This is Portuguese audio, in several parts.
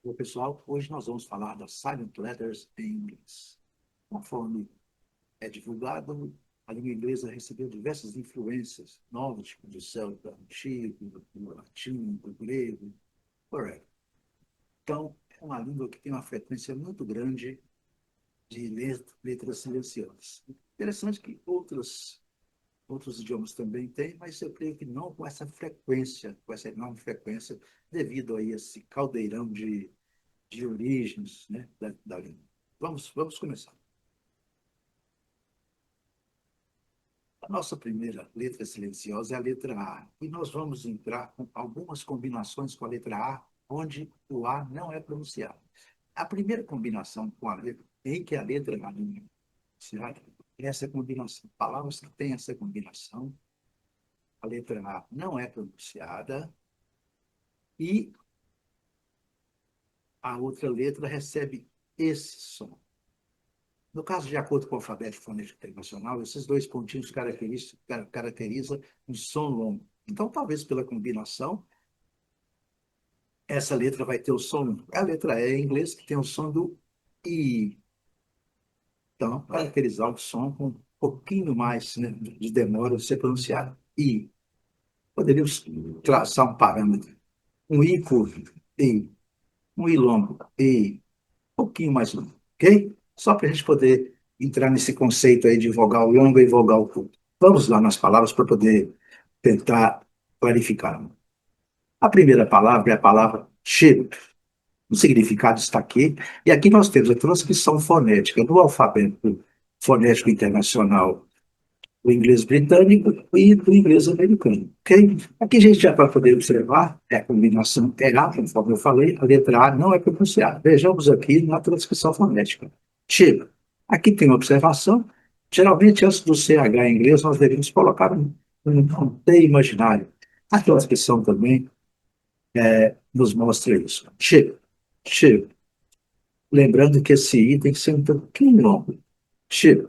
Bom, pessoal, hoje nós vamos falar das silent letters em inglês. Conforme é divulgado, a língua inglesa recebeu diversas influências novas, tipo do celta antigo, do latim, do grego, whatever. Então, é uma língua que tem uma frequência muito grande de letras silenciosas. Interessante que outros idiomas também têm, mas eu creio que não com essa frequência, com essa enorme frequência, devido a esse caldeirão de origens, né, da língua. Vamos começar. A nossa primeira letra silenciosa é a letra A. E nós vamos entrar com algumas combinações com a letra A, onde o A não é pronunciado. A primeira combinação com a letra, em que a letra A não é pronunciada, é essa combinação. Palavras que têm essa combinação, a letra A não é pronunciada e a outra letra recebe esse som. No caso, de acordo com o alfabeto fonético internacional, esses dois pontinhos caracterizam um som longo. Então, talvez pela combinação, essa letra vai ter o som. A letra E em inglês que tem o som do I. Então, caracterizar o som com um pouquinho mais, né, de demora de ser pronunciado. I. Poderíamos traçar um parâmetro. Um I curto, I. Um I longo, I. Um pouquinho mais longo, ok? Só para a gente poder entrar nesse conceito aí de vogal longa e vogal curta. Vamos lá nas palavras para poder tentar clarificar. A primeira palavra é a palavra chip. O significado está aqui. E aqui nós temos a transcrição fonética do alfabeto fonético internacional, do inglês britânico e do inglês americano. Ok? Aqui a gente já vai poder observar é a combinação EA, conforme eu falei, a letra A não é pronunciada. Vejamos aqui na transcrição fonética. Chip. Aqui tem uma observação. Geralmente, antes do CH em inglês, nós devemos colocar um T imaginário. A transcrição também nos mostra isso. Chip. Chip. Lembrando que esse I tem que ser um pouquinho longo. Chip.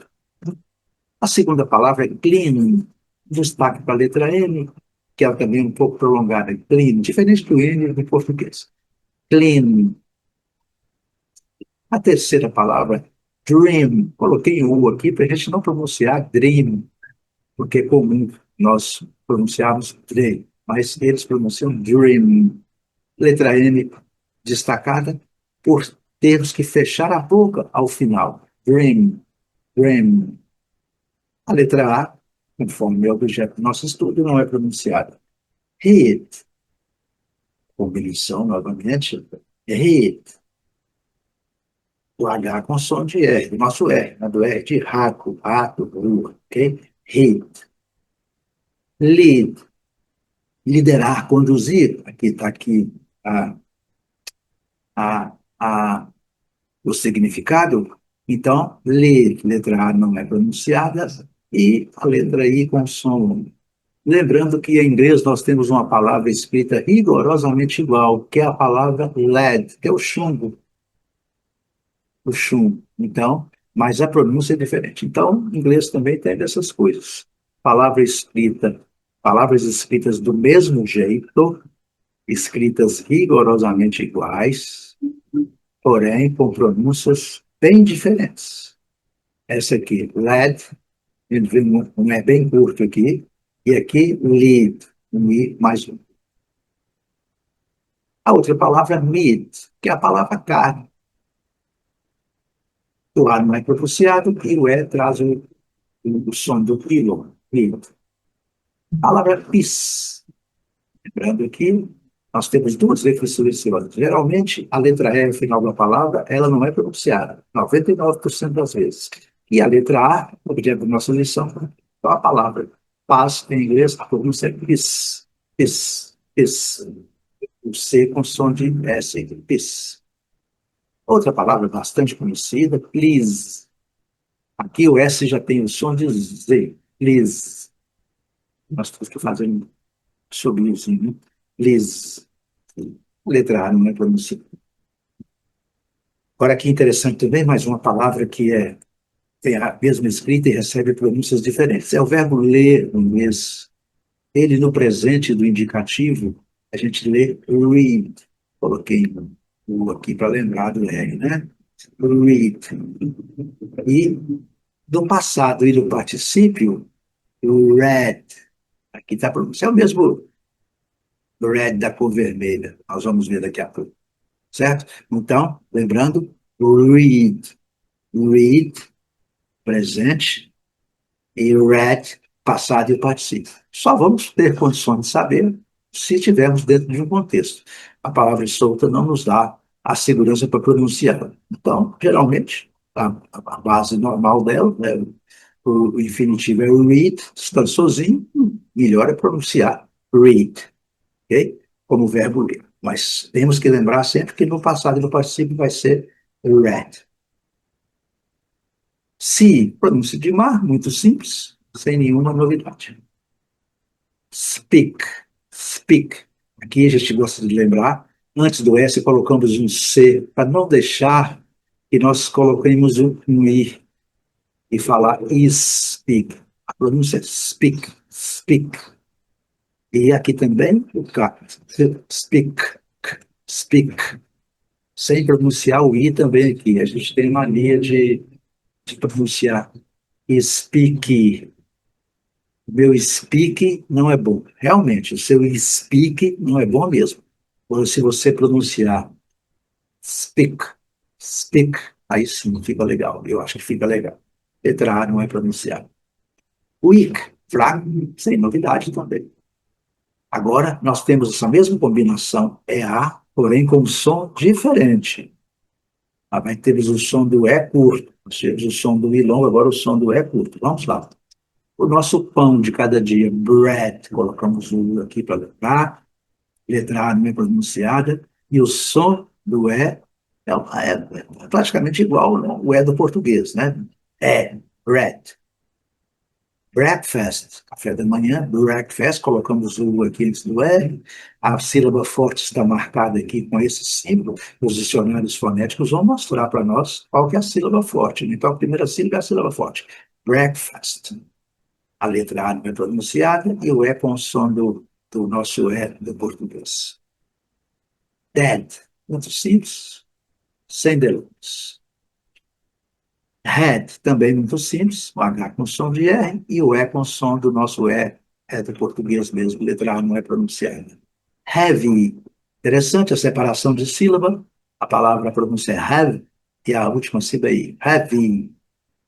A segunda palavra é clean, destaque para a letra N, que é também um pouco prolongada. Clean, diferente do N do português. Clean. A terceira palavra, dream. Coloquei um U aqui para a gente não pronunciar dream, porque é comum nós pronunciarmos dream, mas eles pronunciam dream. Letra N destacada por termos que fechar a boca ao final. Dream, dream. A letra A, conforme é o objeto do nosso estudo, não é pronunciada. Hit, combinação novamente, hit. O H com som de R, do nosso R, né? Do R de rato, rato, rua, ok? Hit. Lead, liderar, conduzir. Aqui está aqui a, a, a, o significado. Então, lead, letra A não é pronunciada, e a letra I com som. Lembrando que em inglês nós temos uma palavra escrita rigorosamente igual, que é a palavra lead, que é o chumbo, o chumbo. Então, mas a pronúncia é diferente. Então, em inglês também tem dessas coisas. Palavra escrita, palavras escritas do mesmo jeito, escritas rigorosamente iguais, porém com pronúncias bem diferentes. Essa aqui, lead, um é bem curto aqui, e aqui lead, um i mais um. A outra palavra é meat, que é a palavra carne. O A não é pronunciado e o E traz o som do pilo. Meat. A palavra pis. Lembrando aqui, nós temos duas letras silenciosas. Geralmente, a letra E no final da palavra, ela não é pronunciada, 99% das vezes. E a letra A, objeto da nossa lição, é a palavra paz, em inglês, a pronúncia é pis. Pis. Pis. O C com som de S, pis. Outra palavra bastante conhecida, please. Aqui o S já tem o som de Z, please. Nós temos que fazer um subirzinho, né? Please. Letra A não é pronunciada. Agora, que interessante também, mais uma palavra que tem a mesma escrita e recebe pronúncias diferentes. É o verbo ler no inglês. Ele, no presente do indicativo, a gente lê read. Coloquei U aqui para lembrar do R, né? Read. E do passado e do particípio, read. Aqui está a pronúncia. É o mesmo red da cor vermelha. Nós vamos ver daqui a pouco. Certo? Então, lembrando, read. Read, presente, e read, passado e particípio. Só vamos ter condições de saber se estivermos dentro de um contexto. A palavra solta não nos dá a segurança para pronunciá-la. Então, geralmente, a base normal dela, né, o infinitivo é read, estando sozinho, melhor é pronunciar read, ok? Como verbo ler. Mas temos que lembrar sempre que no passado e no particípio vai ser read. Se, pronúncia de mar, muito simples, sem nenhuma novidade. Speak, speak. Aqui a gente gosta de lembrar, antes do S colocamos um C, para não deixar que nós coloquemos um I e falar speak. A pronúncia é speak, speak. E aqui também o K, speak, speak. Sem pronunciar o I também aqui. A gente tem mania de pronunciar speak. O meu speak não é bom. Realmente, o seu speak não é bom mesmo. Ou se você pronunciar speak, speak, aí sim fica legal. Eu acho que fica legal. Letra A não é pronunciado. Weak, fraco, sem novidade também. Agora, nós temos essa mesma combinação EA, porém com um som diferente. Mas temos o som do E curto, nós temos o som do I longo, agora o som do E curto. Vamos lá. O nosso pão de cada dia, bread, colocamos o U aqui para lembrar, letra A não é pronunciada, e o som do é praticamente igual, né? O E do português, né? É, bread. Breakfast, café da manhã, breakfast, colocamos o U aqui antes do R, a sílaba forte está marcada aqui com esse símbolo, os dicionários fonéticos vão mostrar para nós qual que é a sílaba forte, né? Então a primeira sílaba é a sílaba forte, breakfast. A letra A não é pronunciada e o E com o som do nosso E do português. Dead, muito simples, sem delongas. Head, também muito simples, o H com som de R e o E com som do nosso E do português mesmo, letra A não é pronunciada. Heavy, interessante a separação de sílaba, a palavra a pronúncia é have e a última sílaba é heavy,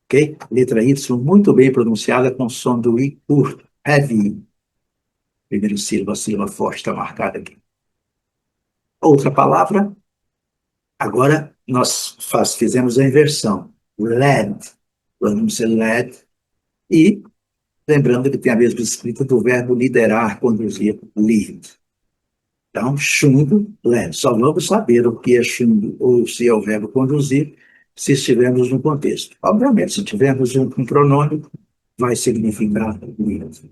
ok? Letra Y muito bem pronunciada com som do I curto, heavy. Primeira sílaba, a sílaba forte está marcada aqui. Outra palavra, agora nós fizemos a inversão. Led, pronúncia led, e lembrando que tem a mesma escrita do verbo liderar, conduzir, lead. Então, chumbo, led. Só vamos saber o que é chumbo ou se é o verbo conduzir se estivermos no contexto. Obviamente, se tivermos um pronome, vai significar lead.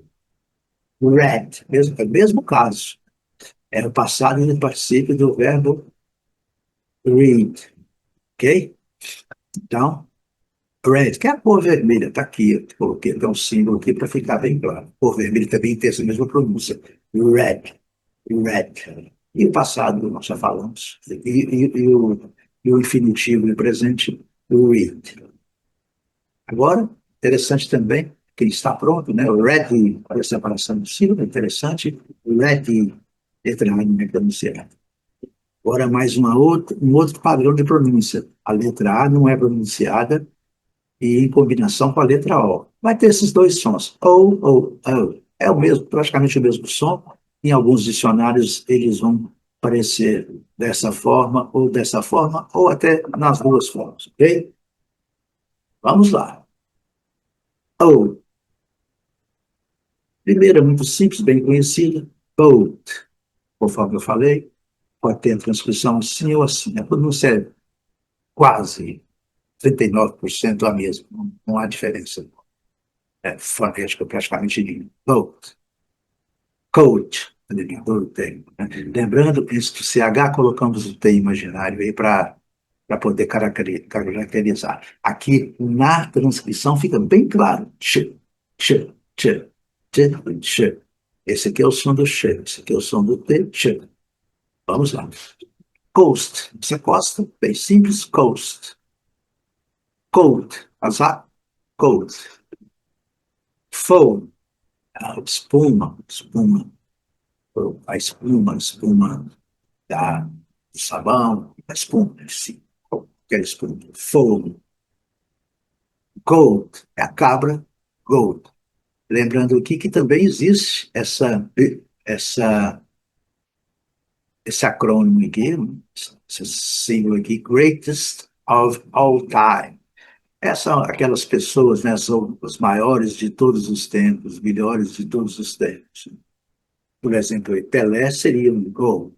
Read, mesmo caso. É o passado e o particípio do verbo read, ok? Então, red, que é a cor vermelha, está aqui, eu coloquei até um símbolo aqui para ficar bem claro. Cor vermelha também tem essa mesma pronúncia. Red, red. E o passado, nós já falamos. E o infinitivo e o presente, read. Agora, interessante também, que está pronto, né? Ready, olha a separação do símbolo, interessante. Ready, letra A, não é pronunciada. Agora, mais um outro padrão de pronúncia. A letra A não é pronunciada e em combinação com a letra O. Vai ter esses dois sons, O ou O. É o mesmo, praticamente o mesmo som. Em alguns dicionários, eles vão aparecer dessa forma, ou até nas duas formas, ok? Vamos lá. O. Primeira, muito simples, bem conhecida. Boat. Conforme eu falei, pode ter a transcrição assim ou assim. A pronúncia é quase 39% a mesma, não há diferença fonética praticamente nenhuma. Boat, coat, tem, né? Lembrando que isso, CH colocamos o T imaginário aí para poder caracterizar. Aqui na transcrição fica bem claro. Ch, ch, ch, ch, ch. Esse aqui é o som do ch, esse aqui é o som do T, ch. Vamos lá. Coast, você costa, bem simples, coast. Cold, azar, cold. Foam, espuma, espuma. A espuma do sabão, a espuma, sim, qualquer espuma. Foam. Gold, é a cabra, gold. Lembrando aqui que também existe essa, esse acrônimo aqui, esse símbolo aqui, greatest of all time. Essas são aquelas pessoas, né, são os maiores de todos os tempos, os melhores de todos os tempos. Por exemplo, Pelé seria um GOAT.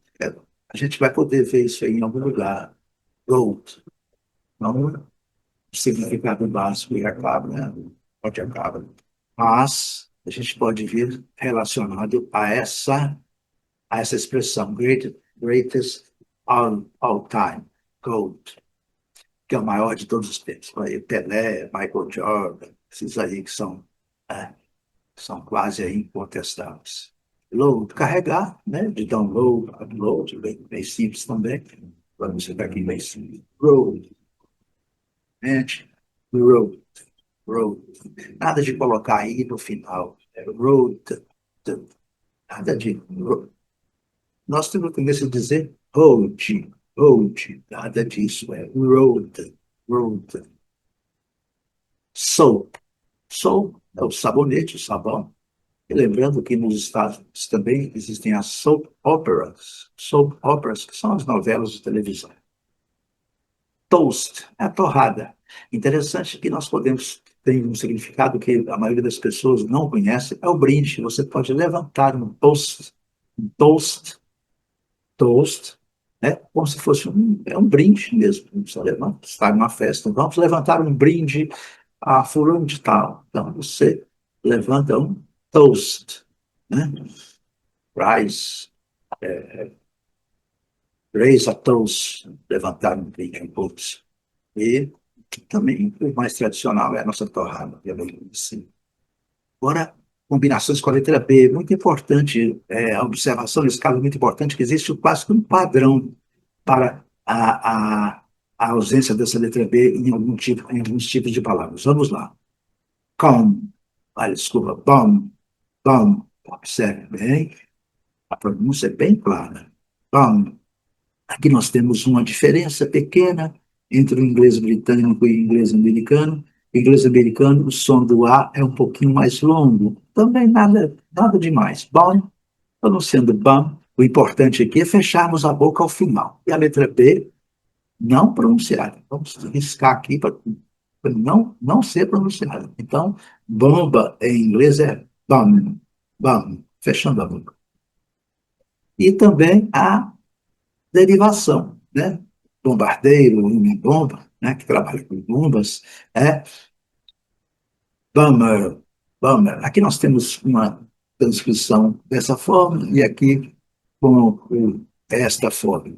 A gente vai poder ver isso aí em algum lugar. GOAT. Não o significado básico e acaba, né? Pode acaba. Mas a gente pode ver relacionado a essa expressão, greatest all time, GOAT, que é o maior de todos os tempos. Aí, Pelé, Michael Jordan, esses aí que é, são quase aí incontestáveis. Load, carregar, né? De download, upload, bem simples também. Vamos chegar aqui bem simples. Road, gente, road, road. Nada de colocar aí no final. É road, nada de. Nós temos que dizer road, road, nada disso. É road, road. Soap, soap é o sabonete, o sabão. E lembrando que nos Estados Unidos também existem as soap operas, que são as novelas de televisão. Toast é a torrada. Interessante que nós podemos ter um significado que a maioria das pessoas não conhece, é o brinde. Você pode levantar um toast, né? Como se fosse um brinde mesmo. Você levanta, está numa festa, vamos levantar um brinde a fulano de tal. Então, você levanta um toast, né? Rise, raise a toast, levantar um brinde, um toast. E também o mais tradicional é a nossa torrada, obviamente. Assim. Agora, combinações com a letra B, muito importante, a observação nesse caso é muito importante, que existe quase que um padrão para a ausência dessa letra B em alguns tipos de palavras. Vamos lá. Com, desculpa, bom, observe bem, a pronúncia é bem clara. Bom, aqui nós temos uma diferença pequena entre o inglês britânico e o inglês americano. O inglês americano, o som do A é um pouquinho mais longo. Também nada demais. Bom, pronunciando bom, o importante aqui é fecharmos a boca ao final. E a letra B, não pronunciada. Vamos riscar aqui para não ser pronunciada. Então, bomba em inglês é bum, bum, fechando a boca. E também a derivação, né? Bombardeiro, bomba, né? Que trabalha com bombas, é bummer, bummer. Aqui nós temos uma transcrição dessa forma e aqui esta forma.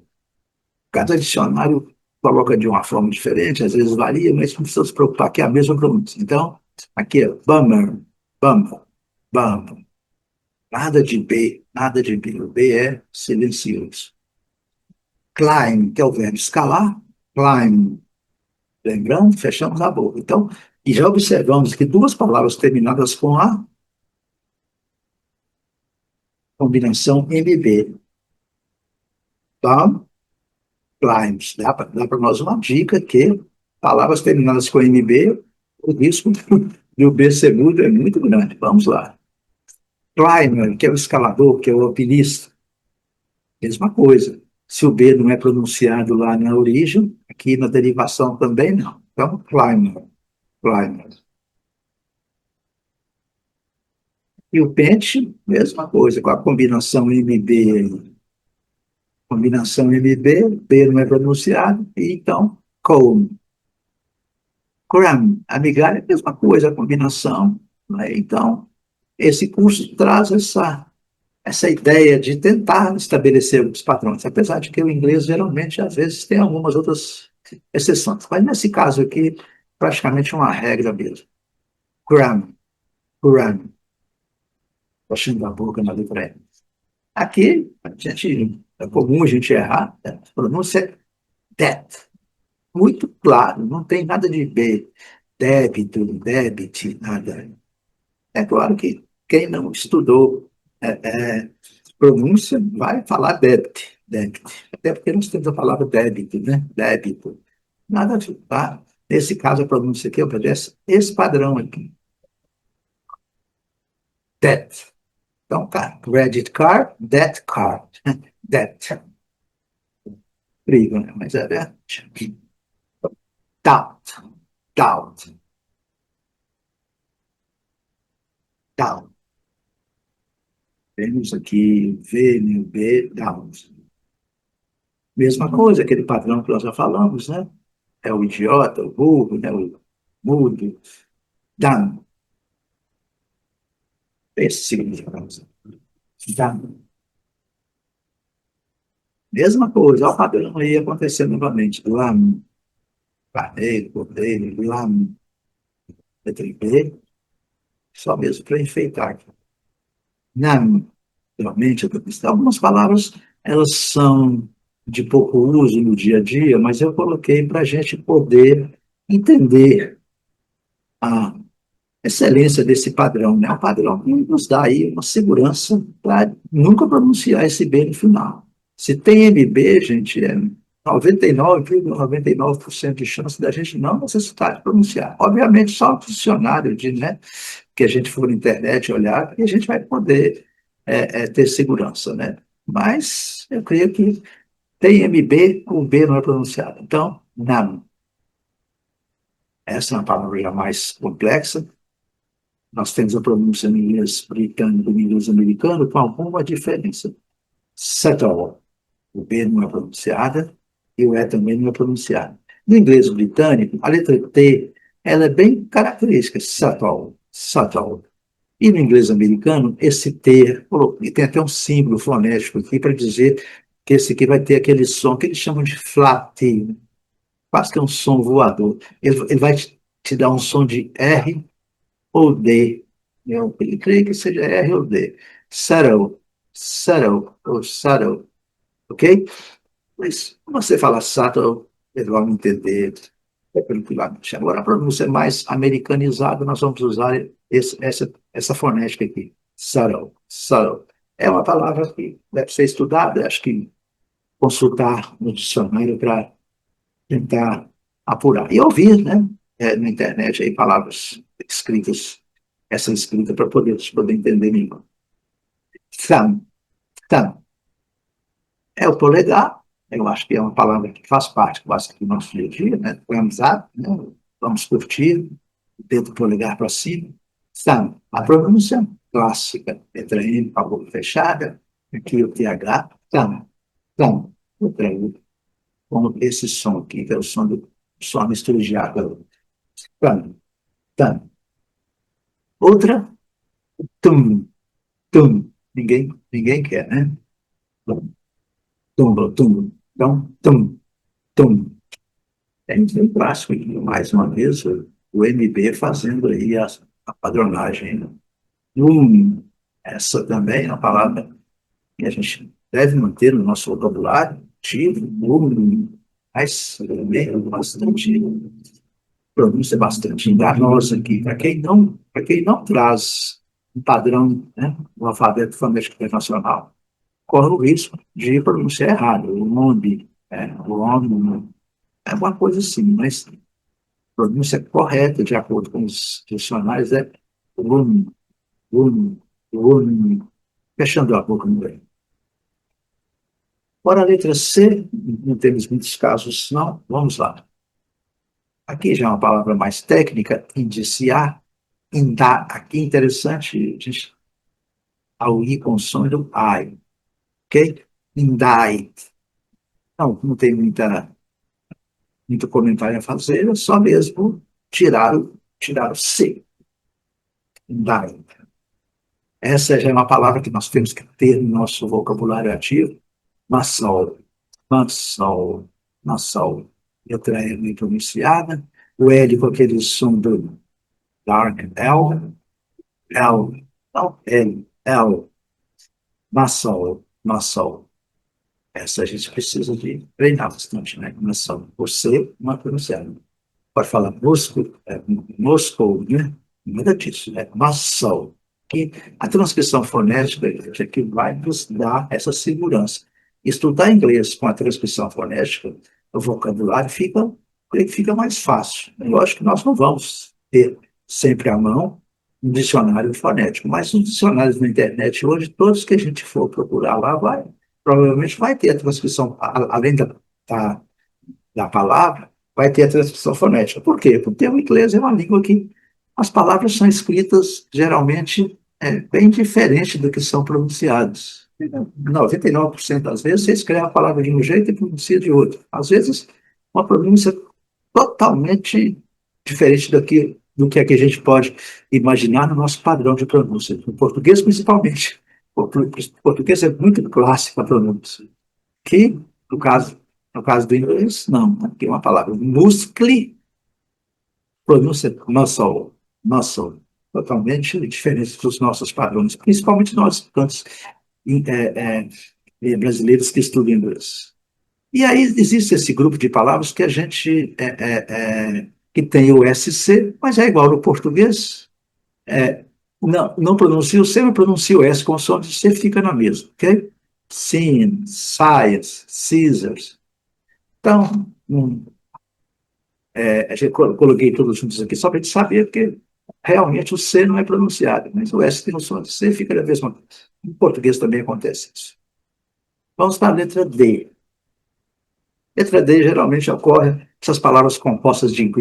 Cada dicionário coloca de uma forma diferente, às vezes varia, mas não precisa se preocupar, que é a mesma pronúncia. Então, aqui é bummer, bummer, bummer. Nada de B, nada de B. O B é silencioso. Climb, que é o verbo escalar, climb, lembrando, fechamos a boca. Então, e já observamos que duas palavras terminadas com a combinação MB. Bum, climbs. Dá para nós uma dica que palavras terminadas com MB, o risco de o B ser mudo é muito grande. Vamos lá. Climber, que é o escalador, que é o alpinista. Mesma coisa. Se o B não é pronunciado lá na origem, aqui na derivação também não. Então, climber, climber. E o pente, mesma coisa, com a combinação MB, combinação MB, B não é pronunciado, e então, cone. Cram, a migalha é a mesma coisa, a combinação. Né? Então, esse curso traz essa ideia de tentar estabelecer os padrões, apesar de que o inglês geralmente, às vezes, tem algumas outras exceções. Mas nesse caso aqui, praticamente uma regra mesmo. Cram, cram, baixando a boca na letra E. Aqui, a gente é comum a gente errar, né? A pronúncia é that, muito claro, não tem nada de B, débito, debit, nada. É claro que quem não estudou pronúncia vai falar debit, debit. Até porque nós temos a palavra débito, né? Débito. Nada a ver, tá? Nesse caso, a pronúncia aqui obedece esse padrão aqui. Debt. Então, cara, credit card, debt card. Debt. Incrível, né? Mas é verdade. Doubt. Doubt. Doubt. Temos aqui V, B, doubt. Mesma coisa, aquele padrão que nós já falamos, né? É o idiota, o burro, né? O mudo. Dumb. Esse significado. Dumb. Mesma coisa, olha o padrão aí acontecendo novamente. Lam, carneiro, cordeiro, lam, letra B, só mesmo para enfeitar aqui. Nam, realmente, algumas palavras, elas são de pouco uso no dia a dia, mas eu coloquei para a gente poder entender a excelência desse padrão, né? O padrão que nos dá aí uma segurança para nunca pronunciar esse B no final. Se tem MB, gente, é 99,99% de chance da gente não necessitar de pronunciar. Obviamente, só o dicionário de, né, que a gente for na internet olhar, e a gente vai poder ter segurança, né? Mas eu creio que tem MB, o B não é pronunciado. Então, não. Essa é uma palavra já mais complexa. Nós temos a pronúncia em inglês britânico e em inglês americano com alguma diferença. Settle, o B não é pronunciada e o E também não é pronunciado. No inglês britânico, a letra T ela é bem característica, settle, settle. E no inglês americano, esse T, e tem até um símbolo fonético aqui para dizer que esse aqui vai ter aquele som que eles chamam de flat T, né? Quase que é um som voador. Ele vai te dar um som de R ou D. Eu creio que seja R ou D. Settle, settle, ou settle, ok? Mas se você falar settle, eles vão entender tranquilamente. Agora, a pronúncia mais americanizada, nós vamos usar essa fonética aqui. Settle, settle. É uma palavra que deve ser estudada, acho que consultar no dicionário para tentar apurar. E ouvir, né, na internet aí palavras escritas, essa escrita para poder entender melhor. Thumb, thumb. É o polegar, eu acho que é uma palavra que faz parte quase do nosso dia a dia, né? Thumbs up, né? Vamos curtir, dedo polegar para cima. Thumb. A pronúncia clássica, letra M, com a boca fechada, aqui o TH, thumb, thumb. Letra U, com esse som aqui, que é o som do som mistura de água. Thumb, thumb. Outra, tum, tum. Ninguém quer, né? Tumba, tum. Então, tum, tum. É um clássico, e mais uma vez, o MB fazendo aí a padronagem, né? Essa também é uma palavra que a gente deve manter no nosso vocabulário, ativo, mas é bastante, pronúncia bastante enganosa aqui. Para quem não traz um padrão, né, o alfabeto fonético internacional, corre o risco de pronunciar errado. O nome, o nome é uma coisa assim, mas a pronúncia correta, de acordo com os dicionários, é rum, rum, rum, fechando a boca no meio. Ora, a letra C, não temos muitos casos, não. Vamos lá. Aqui já é uma palavra mais técnica, indiciar, indar. Aqui é interessante, gente, ao I com som do I, ok? Indict. Não tem muito comentário a fazer, é só mesmo tirar o C. Indict. Essa já é uma palavra que nós temos que ter no nosso vocabulário ativo. Massol, massol, massol. Letra L pronunciada. O L com aquele som do dark L, L, não, L, L. Massol, massol. Essa a gente precisa de treinar bastante, né? Nação. Você não é pronunciado. Pode falar Moscou, Moscou, né? Nada disso, é Moscow. Que a transcrição fonética é que vai nos dar essa segurança. Estudar inglês com a transcrição fonética, o vocabulário fica mais fácil. Lógico que nós não vamos ter sempre à mão um dicionário fonético, mas os dicionários na internet hoje, todos que a gente for procurar lá, provavelmente vai ter a transcrição, além da, da palavra, vai ter a transcrição fonética. Por quê? Porque o inglês é uma língua que as palavras são escritas geralmente bem diferente do que são pronunciadas. 99% das vezes você escreve a palavra de um jeito e pronuncia de outro. Às vezes, uma pronúncia totalmente diferente do que é que a gente pode imaginar no nosso padrão de pronúncia. No português, principalmente. O português é muito clássico a pronúncia. Que, no caso, no caso do inglês, não. Aqui é uma palavra. Muscle, pronúncia muscle, muscle. Totalmente diferente dos nossos padrões. Principalmente nós, estudantes brasileiros que estudam inglês. E aí existe esse grupo de palavras que a gente que tem o SC, mas é igual no português. Não pronuncia o C, mas pronuncia o S com som de C, fica na mesma, ok? Sim, science, scissors. Então, a gente coloquei todos juntos aqui só para a gente saber, porque realmente o C não é pronunciado, mas o S tem o som de C, fica da mesma coisa. Em português também acontece isso. Vamos para a letra D. Letra D geralmente ocorre essas palavras compostas de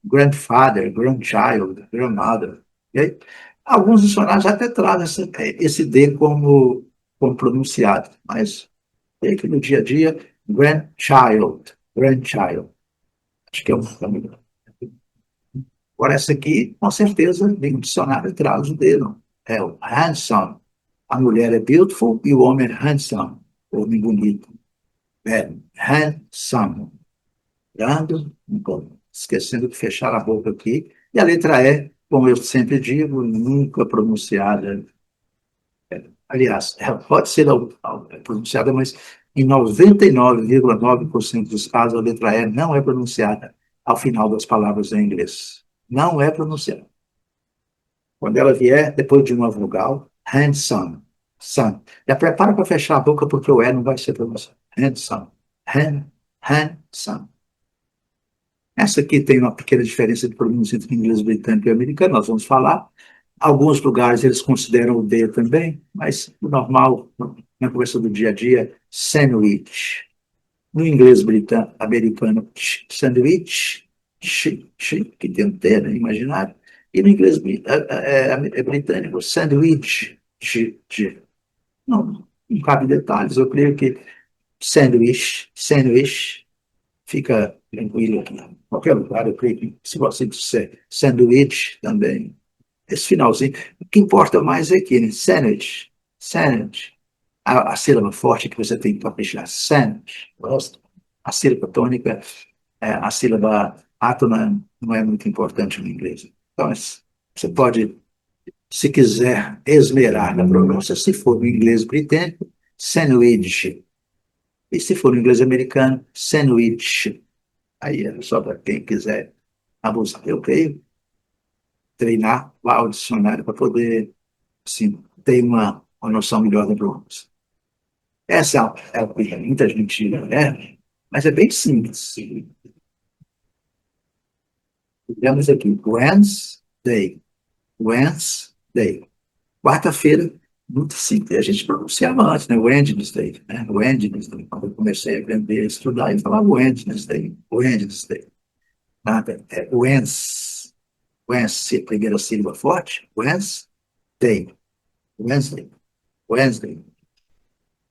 grandfather, grandchild, grandmother. Okay? Alguns dicionários até trazem esse D como pronunciado, mas tem que no dia a dia, grandchild. Acho que é um. Agora, essa aqui, com certeza, nenhum dicionário traz o D, não. É o handsome. A mulher é beautiful e o homem é handsome, homem bonito. É handsome. Dando, esquecendo de fechar a boca aqui. E a letra E, como eu sempre digo, nunca pronunciada. Aliás, ela pode ser pronunciada, mas em 99,9% dos casos, a letra E não é pronunciada ao final das palavras em inglês. Não é pronunciada. Quando ela vier, depois de uma vogal, handsome, son. Já prepara para fechar a boca, porque o E não vai ser pronunciado. Handsome, handsome. Essa aqui tem uma pequena diferença de pronúncia entre inglês britânico e americano, nós vamos falar. Alguns lugares eles consideram o D também, mas o normal, na conversa do dia a dia, sandwich. No inglês americano, sandwich, que tem um T, né, imaginário. E no inglês britânico, sandwich, não cabe detalhes, eu creio que sandwich, fica tranquilo aqui. Em qualquer lugar, eu creio que se você disser sanduíche também, esse finalzinho, o que importa mais é que, né? Sandwich. A sílaba forte que você tem que caprichar, sandwich. A sílaba tônica, a sílaba átona não é muito importante no inglês. Então, você pode, se quiser esmerar na pronúncia, se for no inglês britânico, sandwich. E se for no inglês americano, sandwich. Aí é só para quem quiser abusar. Eu creio treinar lá o dicionário para poder, assim, ter uma noção melhor da pronúncia. Essa é a coisa que muita gente né? Mas é bem simples. Temos aqui Wednesday. Wednesday. Quarta-feira, muito simples. A gente pronunciava antes, né? Wednesday. Né? Wednesday. Quando eu comecei a aprender a estudar, eu falava Wednesday. Wednesday. Nada. É Wednesday. Wednesday, primeira sílaba forte. Wednesday. Wednesday. Wednesday.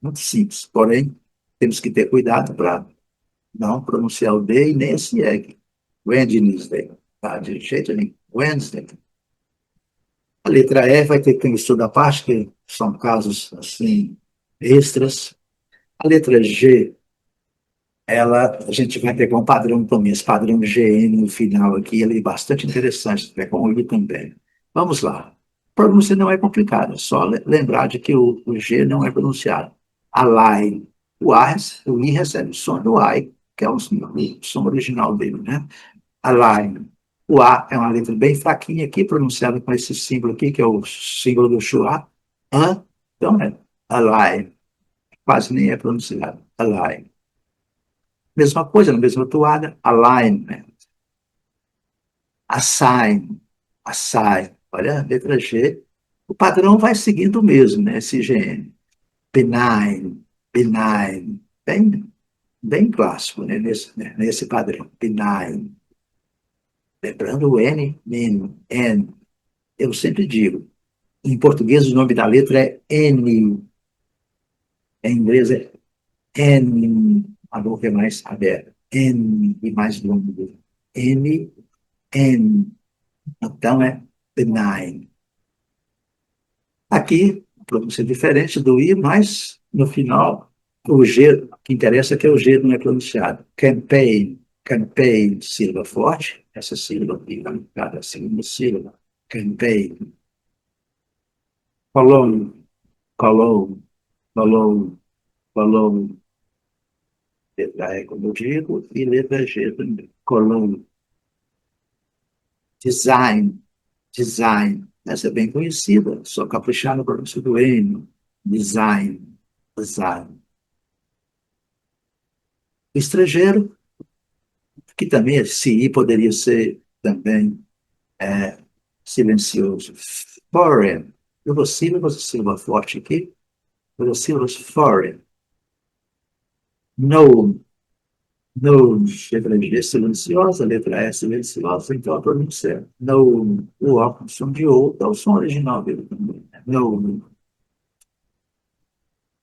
Muito simples. Porém, temos que ter cuidado para não pronunciar o D e nem esse E. Wednesday. Tá? De jeito nenhum. Wednesday. A letra E vai ter que ter um estudo à parte, que são casos assim extras. A letra G, a gente vai pegar um padrão também, esse padrão GN no final aqui, ele é bastante interessante, vai com ele também. Vamos lá. A pronúncia não é complicada, é só lembrar de que o G não é pronunciado. Align, o I recebe o som do I, que é o som original dele, né? Align. O A é uma letra bem fraquinha aqui, pronunciada com esse símbolo aqui, que é o símbolo do schwa. Então é align. Quase nem é pronunciado. Align. Mesma coisa, na mesma toada, alignment. Assign. Assign. Olha, a letra G. O padrão vai seguindo o mesmo, né? Esse GN. Benign. Benign. Bem clássico, nesse padrão. Benign. Lembrando o N, N. Eu sempre digo, em português o nome da letra é N, em inglês é N, a boca é mais aberta, N e mais longo. N, N. Então é benign. Aqui, a pronúncia é diferente do I, mas no final, o G, que interessa é que o G não é pronunciado. Campaign, campaign, sílaba forte, essa sílaba aqui, cada segunda sílaba. Campaign. Cologne, cologne, cologne, cologne. Letra E, como eu digo, e letra G também. Cologne. Design, design. Essa é bem conhecida, só caprichar no pronúncio do N. Design, design. Estrangeiro, que também esse I poderia ser também silencioso. Foreign. Duas sílabas, sílaba forte aqui. Duas sílabas, foreign. Known, known. Letra G silenciosa, letra E silenciosa, então a pronúncia é known. O O com som de O, é o som original dele também. Known.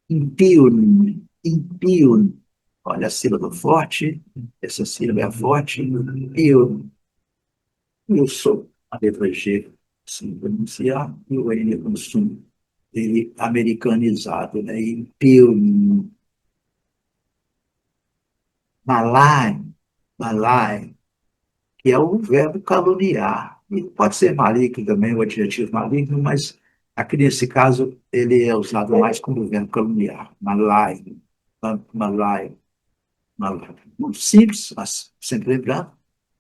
Impune, impune. Olha a sílaba forte, essa sílaba é a forte. Impune. Eu sou a letra G, assim, pronunciar, e o N com som dele americanizado, né? Impune. Malai, malai, que é o verbo caluniar. E pode ser maligno também, o adjetivo maligno, mas aqui nesse caso ele é usado mais como verbo caluniar. Malai, malai, malai. Muito simples, mas sempre lembrando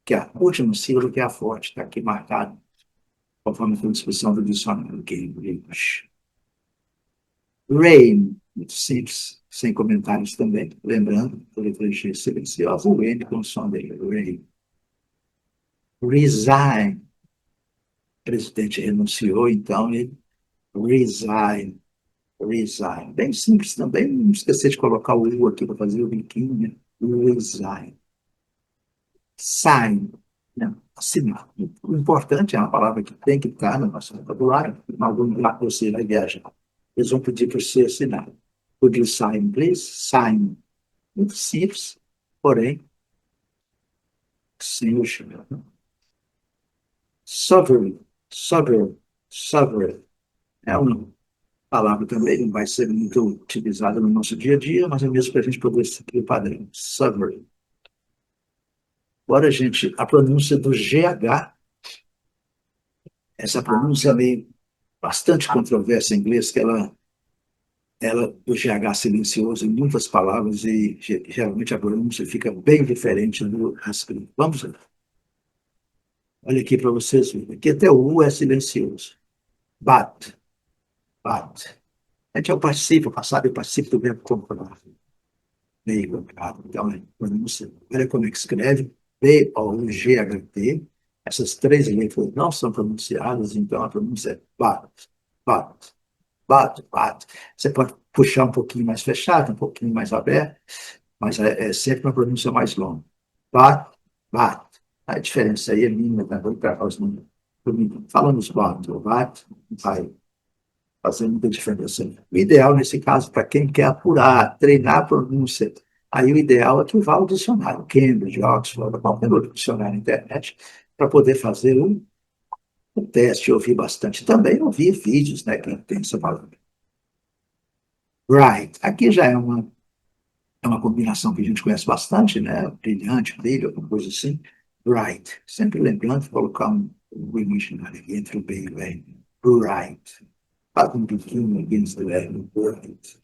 que a última sílaba que é a forte, está aqui marcado, conforme a discussão do dicionário Cambridge. Rain, muito simples, sem comentários também, lembrando, a letra G silenciosa, o N com som dele, rain. Resign, o presidente renunciou, então ele resign, resign. Bem simples também, não esquecer de colocar o U aqui para fazer o biquinho, né? Resign. Sign, né? Assinar. O importante é uma palavra que tem que estar no nosso vocabulário, em algum lugar que você vai viajar. Eles vão pedir para você assinar. Would you sign, please? Sign. Muito simples, porém, sem o chão. Sovereign, sovereign, sovereign. É uma palavra também não vai ser muito utilizada no nosso dia a dia, mas é mesmo para a gente poder seguir o padrão. Sovereign. Agora, gente, a pronúncia do GH, essa pronúncia é meio bastante controversa em inglês, que o GH silencioso em muitas palavras e geralmente a pronúncia fica bem diferente do escrito. Vamos lá. Olha aqui para vocês verem. Aqui até o U é silencioso. But, but. A gente é o participo, passado e o participo do verbo comprar. Meio complicado. Então, pronúncia. Olha como é que escreve. B-O-G-H-T. Essas três letras não são pronunciadas, então a pronúncia é but, but, but. Você pode puxar um pouquinho mais fechado, um pouquinho mais aberto, mas é sempre uma pronúncia mais longa. But, but. A diferença aí é mínima também para os números. Falamos but ou but, vai fazer muita diferença. O ideal, nesse caso, para quem quer apurar, treinar a pronúncia, aí o ideal é que vá ao dicionário, Cambridge, Oxford, qualquer outro dicionário na internet, para poder fazer um teste. Eu ouvi bastante também, ouvi vídeos, né, que tem essa palavra. Bright. Aqui já é uma combinação que a gente conhece bastante, né? Brilhante, brilho, alguma coisa assim. Bright. Sempre lembrando de colocar um imaginário aqui entre o B e o R. Bright. Faz um biquinho against the verbo bright.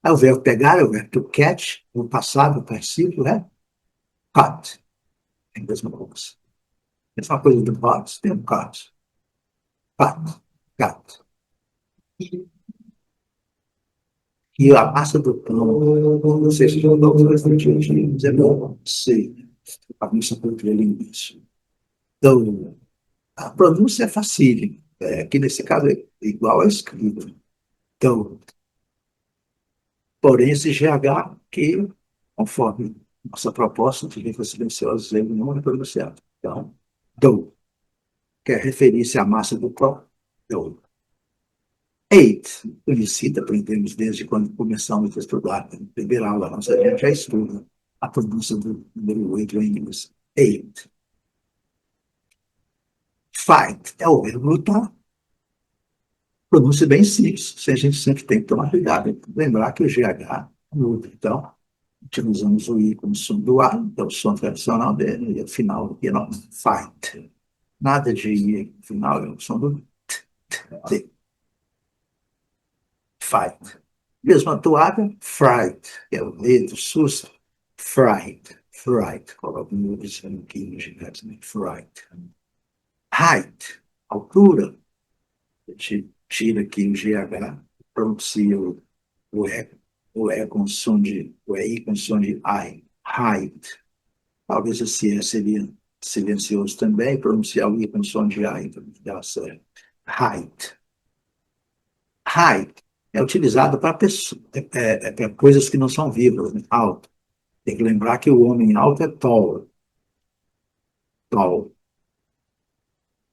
Aí o verbo pegar é o verbo to catch, o passado, o participo, é caught. É a mesma coisa. Mesma coisa do caught, tem um caught. Caught, caught. E a massa do pão, vocês estão dando os adjetivos, é bom, sei, a nossa cultura linguística. Então, a pronúncia é fácil, que nesse caso é igual à escrita. Então, porém, esse GH que, conforme nossa proposta de língua silenciosa, ele não é pronunciado. Então, do, que é referir-se à massa do pão, do. Eight, conhecida, aprendemos desde quando começamos a estudar. Na primeira aula, nossa gente já estuda a pronúncia do número 8 em inglês. Eight. Fight é o verbo lutar. Pronúncia bem simples, a gente sempre tem que tomar cuidado. Lembrar que o GH luta. Então, utilizamos o I como som do A, que é o som tradicional dele, e o final aqui não. Fight. Nada de I no final, é o som do T. Fight. Mesma toada, fright, que é o medo, susto. Fright, fright. Coloca um numerozinho aqui no ginásio, né? Fright. Height, altura. A gente tira aqui o GH, pronuncia o E, o E com som de, o EI com som de I. Height. Talvez esse E seria silencioso também, pronunciar o I com som de I, então dá certo. Height. Height é utilizado para coisas que não são vivas, né? Alto. Tem que lembrar que o homem alto é tall. Tall.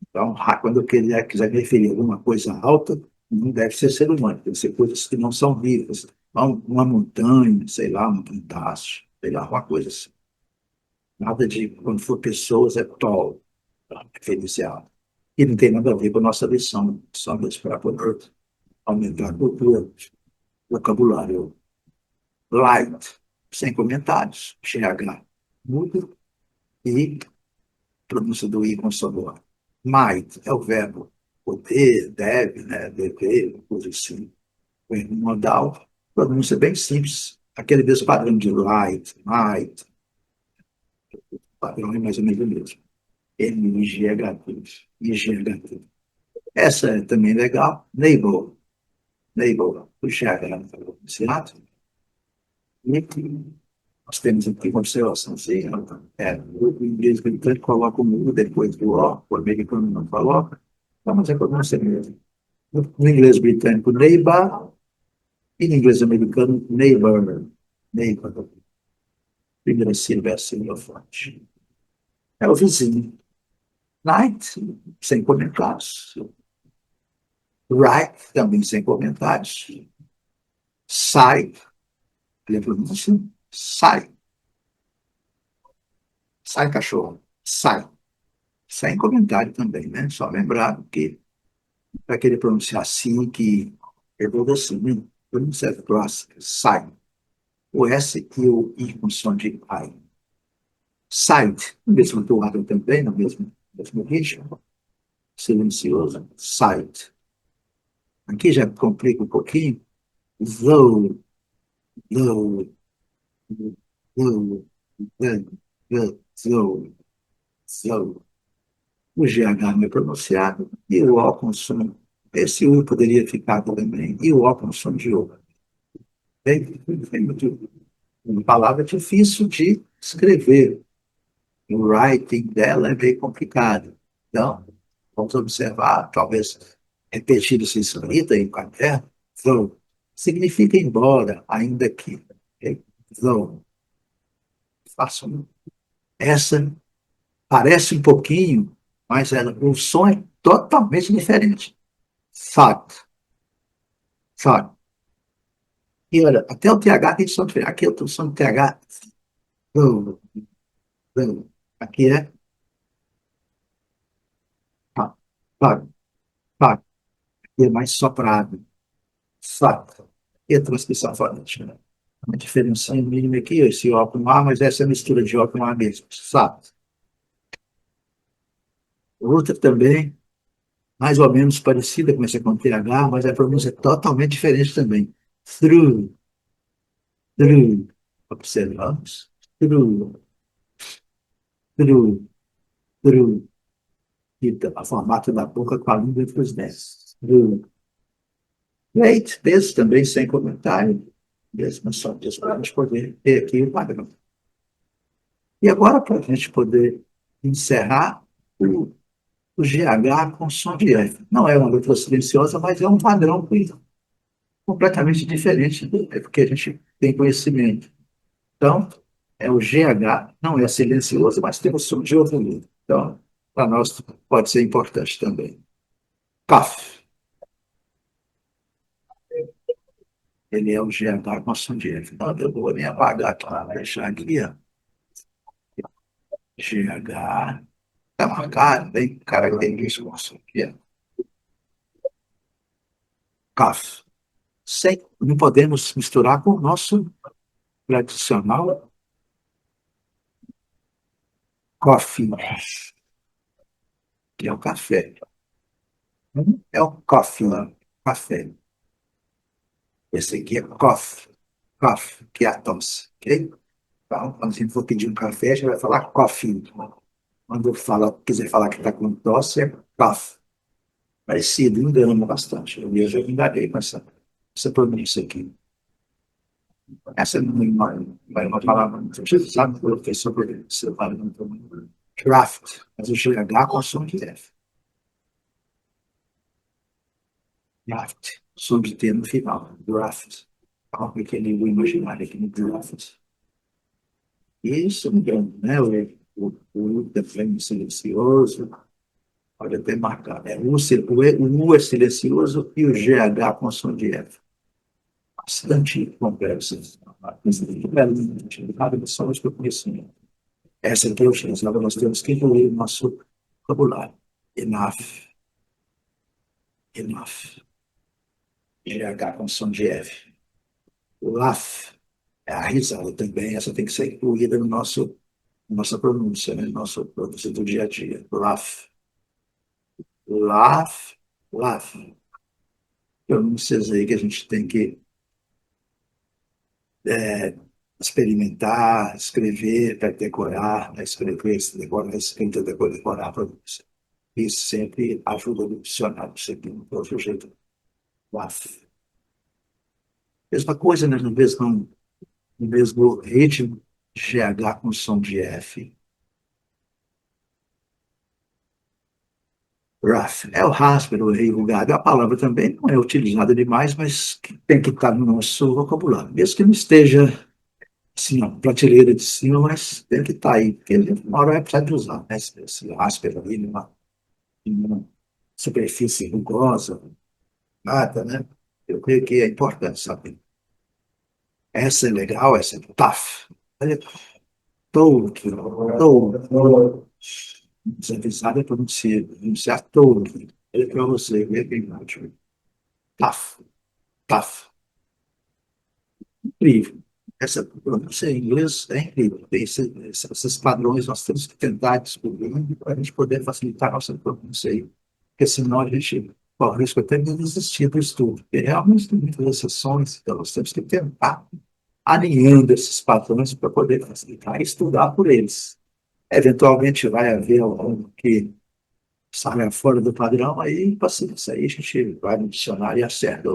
Então, quando eu quiser me referir a alguma coisa alta, não deve ser ser humano, deve ser coisas que não são vivas. Uma montanha, sei lá, um pentácio, sei lá, uma coisa assim. Nada de, quando for pessoas, é tall, referência alta. E não tem nada a ver com a nossa lição, só mesmo para poder aumentar a cultura, vocabulário. Light, sem comentários, GH, mudo e pronúncia do I com sonoro. Might é o verbo poder, deve, né, dever, coisa assim. O verbo modal, pronúncia bem simples, aquele mesmo padrão de light, might, padrão é mais ou menos o mesmo. M-I-G-H-T, I-G-H-T. Essa é também legal. Neighbor, neighbor, o GH, certo? E nós temos aqui uma observaçãozinha. O inglês britânico coloca o mudo depois do O, o americano não coloca. Vamos ver como você mesmo. No inglês britânico, neighbor, e no inglês americano, neighbor. Neighbor. Primeira sílaba é a sílaba forte. É o vizinho. Night, sem comentários. Right, também sem comentários. Sai, lembra disso? Sai. Sai, cachorro. Sai. Sem comentário também, né? Só lembrar que para querer pronunciar assim, que é todo assim, né? Pronúncia clássica, sai. O S e o I com som de I. Side, no mesmo toado também, no mesmo ritmo, silencioso, side. Aqui já complica um pouquinho, though, though, though, though, though. O GH não é pronunciado e o O com som. Esse U poderia ficar também, e o O com som de O. Uma palavra difícil de escrever. O writing dela é bem complicado. Então, vamos observar, talvez repetido se escrita em caderno, though, significa embora, ainda que. Okay? Though. Façam. Essa parece um pouquinho, mas o som é totalmente diferente. Thought. Thought. E olha, até o TH tem som diferente. Aqui o som do TH. Though, though. Aqui é thought, thought, thought. Aqui é mais soprado. Fato. E a transcrição fonética, né? Uma diferença mínima aqui, esse O com A, mas essa é a mistura de O com A mesmo. Fato. Outra também, mais ou menos parecida com essa com TH, mas a pronúncia é totalmente diferente também. Through. Tru. Observamos. Tru, tru, tru. E o formato da boca com a língua entre os dentes. Tru. Great. Esse também sem comentário. Mesmo só disso para a gente poder ter aqui o padrão. E agora, para a gente poder encerrar, o GH com som de F. Não é uma letra silenciosa, mas é um padrão completamente diferente do que a gente tem conhecimento. Então, é o GH, não é silencioso, mas tem o som de outro letra. Então, para nós pode ser importante também. CAF, ele é o GH com som de F. Então, eu vou nem apagar aqui, deixar aqui, ó. GH, está marcado, bem característico isso aqui, ó. CAF. Sem, não podemos misturar com o nosso tradicional coffee, que é o café. É o coffee, café. Esse aqui é coffee, que é a tosse, ok? Então, quando a gente for pedir um café, a gente vai falar coffee. Quando quiser falar que está com tosse, é cough. Parecido, engana bastante. Eu já me enganei com essa pronúncia aqui. Essa não é uma palavra muito utilizada pelo professor, porque você fala muito draft, mas o GH com som de F. Draft, som de T no final, draft. Algo que ele vou imaginar aqui no draft. E, se não me engano, né, o também silencioso, pode até marcar, né? O U é silencioso e o GH com som de F. Bastante complexo. Cada só que eu conheço. Essa aqui eu utilizava, nós temos que incluir no nosso vocabulário. Enough, enough. GH com som de F. Laugh, é a risada também, essa tem que ser incluída no nossa pronúncia, né? Nossa pronúncia do dia a dia. Laugh, laugh, laugh. Pronúncias aí que a gente tem que é, experimentar, escrever, para decorar, né? Escrever, decorar, escrita, decorar a pronúncia. Isso sempre ajuda no dicionário, sempre no outro jeito. Laugh. Mesma coisa, né? No mesmo ritmo, GH com som de F. Rough. É o ráspero, enrugado. A palavra também não é utilizada demais, mas tem que estar no nosso vocabulário. Mesmo que não esteja assim, na prateleira de cima, mas tem que estar aí, porque uma hora vai precisar de usar, né? Esse ráspero ali numa superfície rugosa, nada, né? Eu creio que é importante saber. Essa é legal, essa é tough. Olha, touro. Desavisado é pronunciar touro. Olha para você, ver bem ótimo. Tough, tough. Incrível. Essa pronúncia em inglês é incrível. Tem esses padrões, nós temos que tentar descobrir para a gente poder facilitar a nossa pronúncia aí. Porque senão a gente corre o risco até de desistir do estudo. Porque realmente tem muitas exceções, então nós temos que tentar alinhando esses padrões para poder facilitar e estudar por eles. Eventualmente vai haver algum que saia fora do padrão, aí, paciência, aí a gente vai no dicionário e acerta